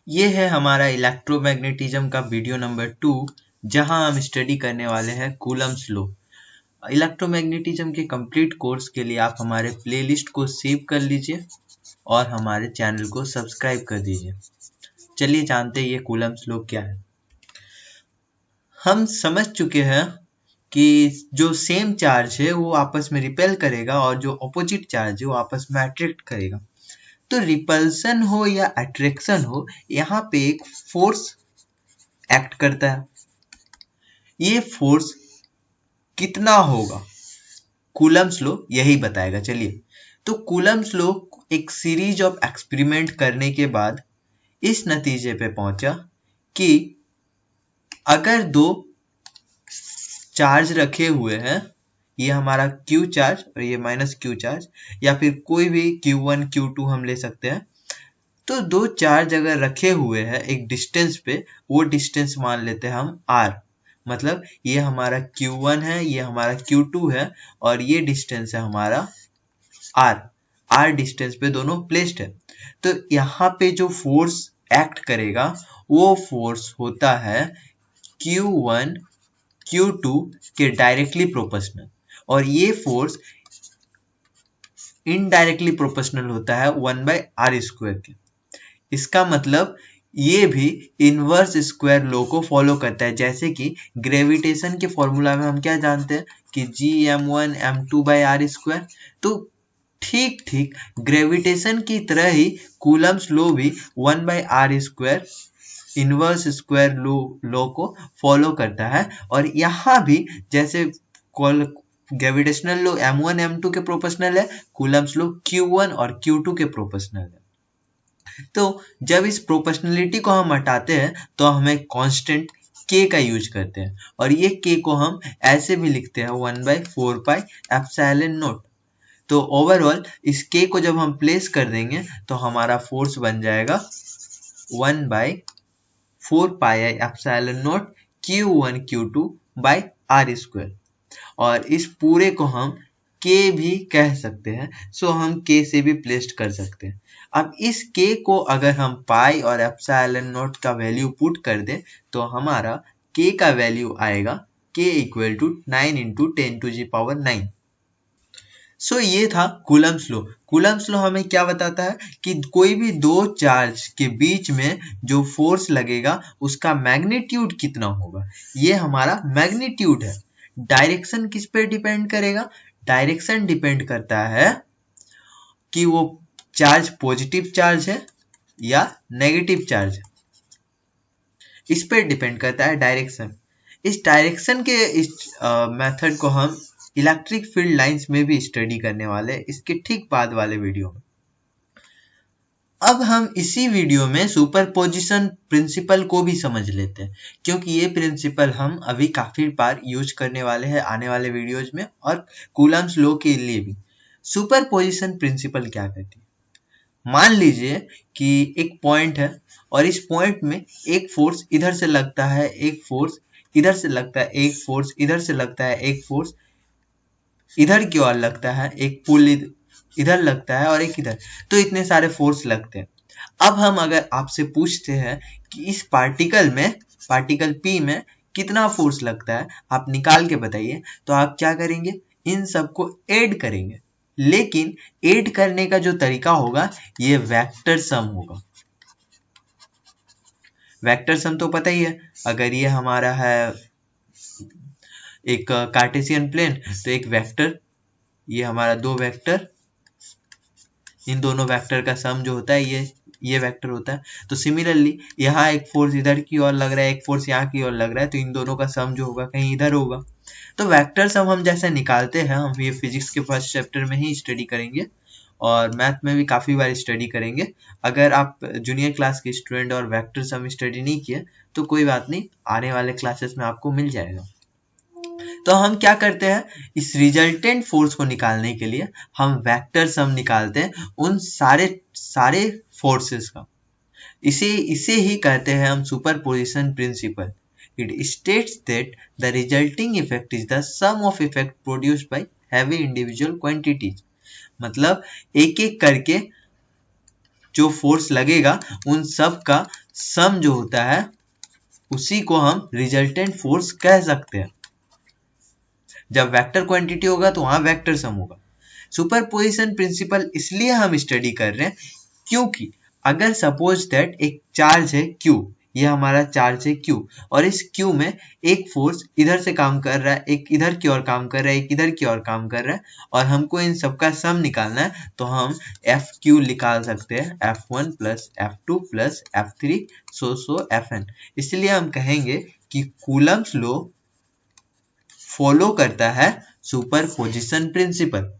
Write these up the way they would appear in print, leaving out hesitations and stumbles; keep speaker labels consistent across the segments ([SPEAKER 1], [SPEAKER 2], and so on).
[SPEAKER 1] ये है हमारा इलेक्ट्रोमैग्नेटिज्म का वीडियो नंबर 2, जहां हम स्टडी करने वाले हैं कूलम्स लॉ। इलेक्ट्रोमैग्नेटिज्म के कंप्लीट कोर्स के लिए आप हमारे प्लेलिस्ट को सेव कर लीजिए और हमारे चैनल को सब्सक्राइब कर दीजिए। चलिए जानते हैं ये कूलम्स लॉ क्या है। हम समझ चुके हैं कि जो सेम चार्ज है वो आपस में रिपेल करेगा और जो अपोजिट चार्ज है वो आपस में अट्रैक्ट करेगा। तो रिपल्सन हो या अट्रैक्शन हो, यहाँ पे एक फोर्स एक्ट करता है। ये फोर्स कितना होगा, कूलम्स लॉ यही बताएगा। चलिए, तो कूलम्स लॉ एक सीरीज ऑफ एक्सपेरिमेंट करने के बाद इस नतीजे पे पहुंचा कि अगर दो चार्ज रखे हुए हैं, ये हमारा Q चार्ज और ये माइनस Q चार्ज, या फिर कोई भी Q1 Q2 हम ले सकते हैं। तो दो चार्ज अगर रखे हुए हैं एक डिस्टेंस पे, वो डिस्टेंस मान लेते हैं हम R। मतलब ये हमारा Q1 है, ये हमारा Q2 है और ये डिस्टेंस है हमारा R डिस्टेंस पे दोनों प्लेस्ड है। तो यहाँ पे जो फोर्स एक्ट करेगा वो फोर्स होता है Q1 Q2 के डायरेक्टली प्रोपोर्शनल, और ये फोर्स इनडायरेक्टली प्रोपोर्शनल होता है 1/r² के। इसका मतलब ये भी इनवर्स स्क्वायर लॉ को फॉलो करता है। जैसे कि ग्रेविटेशन के फॉर्मूला में हम क्या जानते हैं कि Gm1 m2/r²। तो ठीक ग्रेविटेशन की तरह ही कूलम्स लॉ भी 1/r² इनवर्स स्क्वायर लॉ को फॉलो करता है। और यहाँ भी जैसे ग्रेविटेशनल लॉ m1 m2 के प्रोपोर्शनल है, कूलम्स लॉ Q1 और Q2 के प्रोपोर्शनल है। तो जब इस प्रोपोर्शनलिटी को हम हटाते हैं तो हमें कांस्टेंट k का यूज करते हैं, और ये k को हम ऐसे भी लिखते हैं 1/4πε0। तो ओवरऑल इस k को जब हम प्लेस कर देंगे तो हमारा फोर्स बन जाएगा 1/4πε0 Q1 Q2/r²। और इस पूरे को हम k भी कह सकते हैं, सो हम k से भी प्लेस्ड कर सकते हैं। अब इस k को अगर हम पाई और एप्सिलॉन का वैल्यू पुट कर दें तो हमारा k का वैल्यू आएगा k = 9 × 10⁹। सो ये था कूलम्स लॉ। कूलम्स लॉ हमें क्या बताता है कि कोई भी दो चार्ज के बीच में जो फोर्स लगेगा उसका मैग्नीट्यूड कितना होगा। ये हमारा मैग्नीट्यूड है। डायरेक्शन किस पे डिपेंड करेगा? डायरेक्शन डिपेंड करता है कि वो चार्ज पॉजिटिव चार्ज है या नेगेटिव चार्ज है, इस पे डिपेंड करता है डायरेक्शन। इस डायरेक्शन के इस मेथड को हम इलेक्ट्रिक फील्ड लाइंस में भी स्टडी करने वाले हैं, इसके ठीक बाद वाले वीडियो में। अब हम इसी वीडियो में सुपरपोजिशन प्रिंसिपल को भी समझ लेते हैं, क्योंकि ये प्रिंसिपल हम अभी काफी बार यूज करने वाले हैं आने वाले वीडियोज में, और कूलम्स लॉ के लिए भी। सुपरपोजिशन प्रिंसिपल क्या कहती है? मान लीजिए कि एक पॉइंट है और इस पॉइंट में एक फोर्स इधर से लगता है, एक फोर्स इधर से लगता है, एक फोर्स इधर से लगता है, एक फोर्स इधर की ओर लगता है, एक पुल इधर लगता है और एक इधर। तो इतने सारे फोर्स लगते हैं। अब हम अगर आपसे पूछते हैं कि इस पार्टिकल P में कितना फोर्स लगता है, आप निकाल के बताइए, तो आप क्या करेंगे? इन सबको ऐड करेंगे। लेकिन ऐड करने का जो तरीका होगा ये वेक्टर सम होगा। वेक्टर सम तो पता ही है, अगर ये हमारा है एक कार्टेशियन प्लेन, तो एक वेक्टर, ये हमारा दो वेक्टर, इन दोनों वेक्टर का सम जो होता है ये वेक्टर होता है। तो सिमिलरली यहाँ एक फोर्स इधर की ओर लग रहा है, एक फोर्स यहाँ की ओर लग रहा है, तो इन दोनों का सम जो होगा कहीं इधर होगा। तो वेक्टर सम हम जैसे निकालते हैं, हम ये फिजिक्स के फर्स्ट चैप्टर में ही स्टडी करेंगे और मैथ में भी काफी बार स्टडी करेंगे। अगर आप जूनियर क्लास के स्टूडेंट और वेक्टर सम स्टडी नहीं किए तो कोई बात नहीं, आने वाले क्लासेस में आपको मिल जाएगा। तो हम क्या करते हैं, इस रिजल्टेंट फोर्स को निकालने के लिए हम वेक्टर सम निकालते हैं उन सारे फोर्सेस का। इसे ही कहते हैं हम superposition principle. It states that the resulting effect is the sum of effect produced by heavy individual quantities. मतलब एक एक करके जो फोर्स लगेगा उन सब का सम जो होता है उसी को हम रिजल्टेंट फोर्स कह सकते हैं। जब वेक्टर क्वांटिटी होगा तो वहां वेक्टर सम होगा। सुपरपोजिशन प्रिंसिपल इसलिए हम स्टडी कर रहे हैं क्योंकि अगर सपोज दैट एक चार्ज है Q, ये हमारा चार्ज है Q, और इस Q में एक फोर्स इधर से काम कर रहा है, एक इधर की ओर काम कर रहा है, एक इधर की ओर काम कर रहा है, और हमको इन सबका सम निकालना है, तो हम FQ निकाल सकते हैं, F1 plus F2 plus F3 सो Fn। इसलिए हम कहेंगे कि कूलम्स लॉ फॉलो करता है सुपरपोजिशन प्रिंसिपल।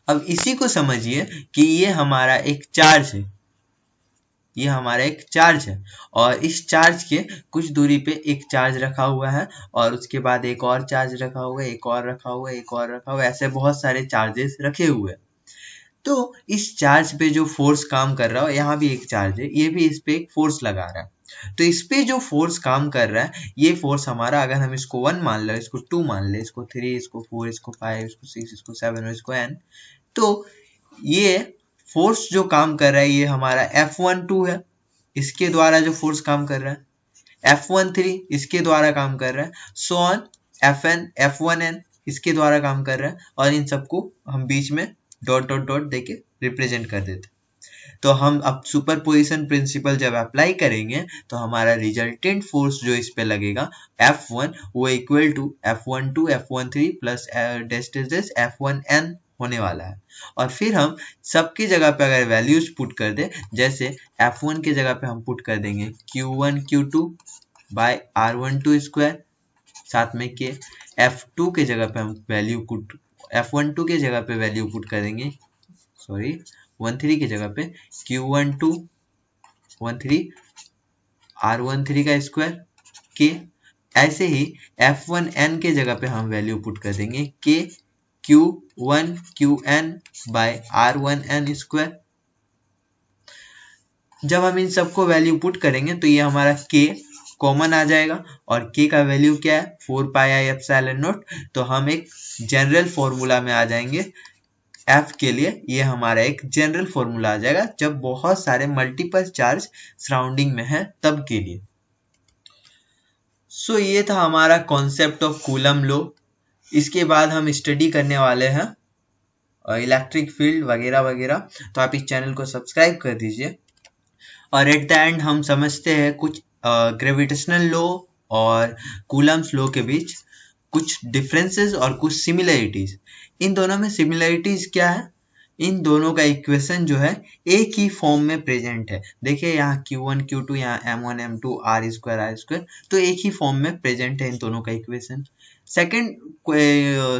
[SPEAKER 1] अब इसी को समझिए कि ये हमारा एक चार्ज है, ये हमारा एक चार्ज है, और इस चार्ज के कुछ दूरी पे एक चार्ज रखा हुआ है, और उसके बाद एक और चार्ज रखा हुआ है, एक और रखा हुआ है, एक और रखा हुआ है, ऐसे बहुत सारे चार्जेस रखे हुए हैं। तो इस चार्ज पे जो फोर्स काम कर रहा है, यहाँ भी एक चार्ज है, ये भी इस पे एक फोर्स लगा रहा है, तो इस पे जो फोर्स काम कर रहा है, ये फोर्स हमारा, अगर हम इसको 1 मान ले, इसको 2 मान ले, इसको 3, इसको 4, इसको 5, इसको 6, इसको 7 और इसको n, तो ये फोर्स जो काम कर रहा है ये हमारा F12 है, इसके द्वारा जो फोर्स काम कर रहा है, F13 इसके द्वारा काम कर रहा है, सो ऑन Fn F1n इसके द्वारा काम कर रहा है, और इन सबको हम बीच में डॉट डॉट डॉट देके रिप्रेजेंट कर देते। तो हम अब सुपरपोजिशन प्रिंसिपल जब अप्लाई करेंगे तो हमारा रिजल्टेंट फोर्स जो इस पे लगेगा F1 वो equal to F12 F13 plus F1n होने वाला है। और फिर हम सबकी जगह पे अगर वैल्यूज पुट कर दे, जैसे F1 की जगह पे हम पुट कर देंगे Q1 Q2 bye R12 square, साथ में के F2 के जगह पे हम वैल्यू पुट, F12 के जगह पे वैल्यू पुट करेंगे, सॉरी 13 की जगह पे Q12 13 R13 का स्क्वायर के, ऐसे ही F1n के जगह पे हम वैल्यू पुट कर देंगे के Q1 Qn bye R1n square. जब हम इन सबको वैल्यू पुट करेंगे तो ये हमारा k कॉमन आ जाएगा, और k का वैल्यू क्या है 4 पाई आई एप्सिलॉन नॉट। तो हम एक जनरल फॉर्मूला में आ जाएंगे F के लिए, ये हमारा एक जनरल फॉर्मूला आ जाएगा जब बहुत सारे मल्टीपल चार्ज सराउंडिंग में है तब के लिए। सो ये था हमारा कॉन्सेप्ट ऑफ कूलम लॉ। इसके बाद हम स्टडी करने वाले हैं इलेक्ट्रिक फील्ड वगैरह वगैरह, तो आप इस चैनल को सब्सक्राइब कर दीजिए। और एट द एंड हम समझते हैं कुछ ग्रेविटेशनल लॉ और कूलम्स लॉ के बीच कुछ डिफरेंसेस और कुछ सिमिलरिटीज। इन दोनों में सिमिलरिटीज क्या है, इन दोनों का इक्वेशन जो है एक ही फॉर्म में प्रेजेंट है। देखिए यहाँ Q1 Q2, यहाँ M1 M2 R स्क्वायर, तो एक ही फॉर्म में प्रेजेंट है इन दोनों का इक्वेशन। सेकेंड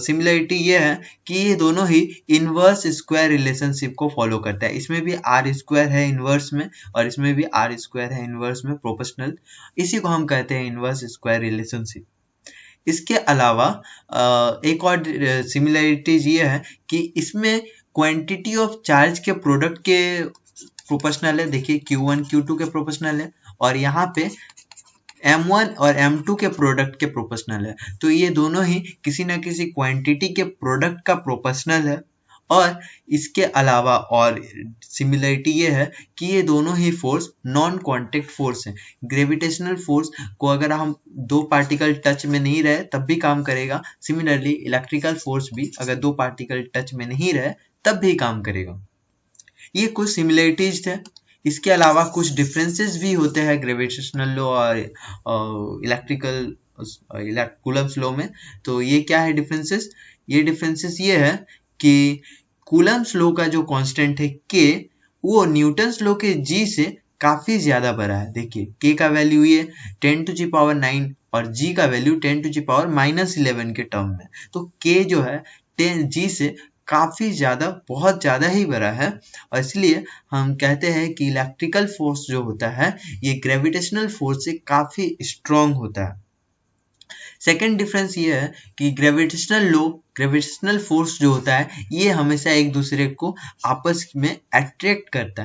[SPEAKER 1] सिमिलरिटी ये है कि ये दोनों ही इनवर्स स्क्वायर रिलेशनशिप को फॉलो करता है। इसमें भी R स्क्वायर है इनवर्स में, और इसमें भी R स्क्वायर है इनवर्स में प्रोपोर्शनल, इसी को हम कहते हैं इनवर्स स्क्वायर रिलेशनशिप। इसके अलावा एक और सिमिलरिटीज ये है कि इसमें क्वांटिटी ऑफ चार्ज के प्रोडक्ट के प्रोपोर्शनल है। देखिए Q1 Q2 के प्रोपोर्शनल है, और यहाँ पे M1 और M2 के प्रोडक्ट के प्रोपोर्शनल है। तो ये दोनों ही किसी न किसी क्वांटिटी के प्रोडक्ट का प्रोपोर्शनल है। और इसके अलावा और सिमिलरिटी ये है कि ये दोनों ही फोर्स नॉन कॉन्टेक्ट फोर्स हैं। ग्रेविटेशनल फोर्स को अगर हम दो पार्टिकल टच में नहीं रहे तब भी काम करेगा, सिमिलरली इलेक्ट्रिकल फोर्स भी अगर दो पार्टिकल टच में नहीं रहे तब भी काम करेगा। ये कुछ सिमिलरिटीज थे। इसके अलावा कुछ डिफरेंसेस भी होते हैं ग्रेविटेशनल लॉ और इलेक्ट्रिकल कूलम्स लॉ में। तो ये क्या है डिफरेंसेस, ये डिफरेंसेस ये है कि कूलम्स लॉ का जो कांस्टेंट है k, वो न्यूटन्स लॉ के g से काफी ज्यादा बड़ा है। देखिए k का वैल्यू ये 10⁻⁹ और g का वैल्यू 10⁻⁻11 के टर्म में। तो k जो है 10g से काफी ज्यादा, बहुत ज्यादा ही बड़ा है, और इसलिए हम कहते हैं कि इलेक्ट्रिकल फोर्स जो होता है ये ग्रेविटेशनल फोर्स से काफी स्ट्रॉन्ग होता है। सेकेंड डिफरेंस ये है कि ग्रेविटेशनल फोर्स जो होता है ये हमेशा एक दूसरे को आपस में अट्रैक्ट करता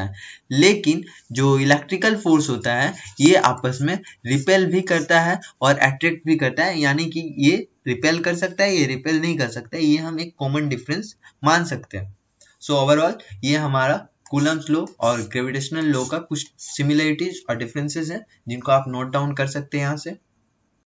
[SPEAKER 1] है, लेकिन जो इलेक्ट्रिकल फोर्स होता है ये आपस में रिपेल भी करता है और अट्रैक्ट भी करता है। यानी कि ये रिपेल कर सकता है, ये रिपेल नहीं कर सकता है। ये हम एक कॉमन डिफरेंस मान सकते हैं। सो ओवरऑल ये हमारा कूलम्स लॉ और ग्रेविटेशनल लॉ का कुछ सिमिलरिटीज और डिफरेंसेस हैं जिनको आप नोट डाउन कर सकते हैं यहाँ से।